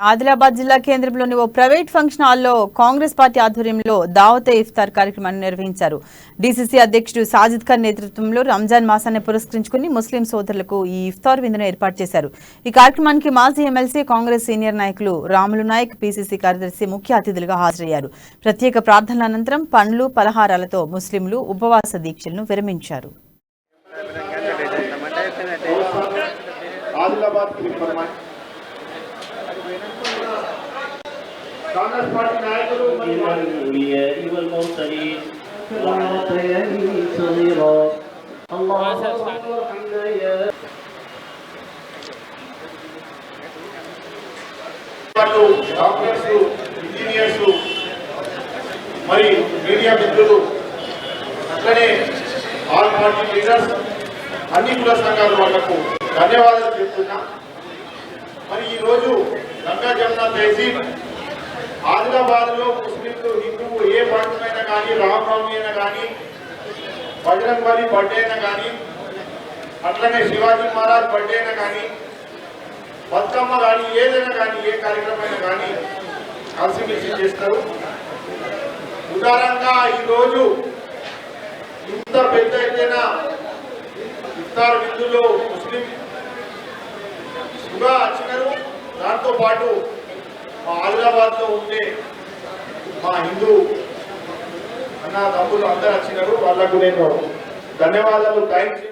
ఆదిలాబాద్ జిల్లా కేంద్రంలోని ఓ private function హాల్లో కాంగ్రెస్ పార్టీ ఆధ్వర్యంలో దావతే ఇఫ్తార్ కార్యక్రమాన్ని నిర్వహించారు. డీసీసీ అధ్యక్షుడు సాజిద్ ఖాన్ నేతృత్వంలో రంజాన్ మాసాన్ని పురస్కరించుకుని ముస్లిం సోదరులకు ఈ ఇఫ్తార్ విందును ఏర్పాటు చేశారు. ఈ కార్యక్రమానికి మాజీ ఎమ్మెల్సీ, కాంగ్రెస్ సీనియర్ నాయకులు రాములు నాయక్, పీసీసీ కార్యదర్శి ముఖ్య అతిథులుగా హాజరయ్యారు. ప్రత్యేక ప్రార్థనల అనంతరం పండ్లు, పలహారాలతో ముస్లింలు ఉపవాస దీక్షలను విరమించారు. कांग्रेस पार्टी नायकुలు والمرسلين وعطيني صغيرا اللهم ارحمنا يا డాక్టర్స్, ఇంజనీర్స్, మరి మీడియా మిత్రులు, అట్లనే ఆల్ పార్టీ లీడర్స్, అన్ని కుల సంఘాల వాళ్లకు ధన్యవాదాలు చెప్తున్నా. మరి ఈరోజు గంగా జమున తహసీల్ ఆదిలాబాద్ లో ముస్లింలు, హిందువు ఏ పండుగైనా కానీ, రామనవమి అయినా కానీ, బజరంగ్ బలి బర్త్డే అయినా కానీ, అట్లనే శివాజీ మహారాజ్ బర్త్డే అయినా కానీ, బతుకమ్మ కానీ, ఏదైనా కానీ, ఏ కార్యక్రమం అయినా కానీ కలిసిమెలిసి చేస్తారు. ఉదాహరణగా ఈరోజు ఇంత పెద్ద ఎత్తున ఇఫ్తార్ విందులో ముస్లిం సుగా వచ్చినారు. దాంతో పాటు మా ఆదిలాబాద్ లో ఉండే మా హిందూ అన్న తమ్ములు అందరూ వచ్చినారు. వాళ్ళకు నేను ధన్యవాదాలు, థ్యాంక్స్.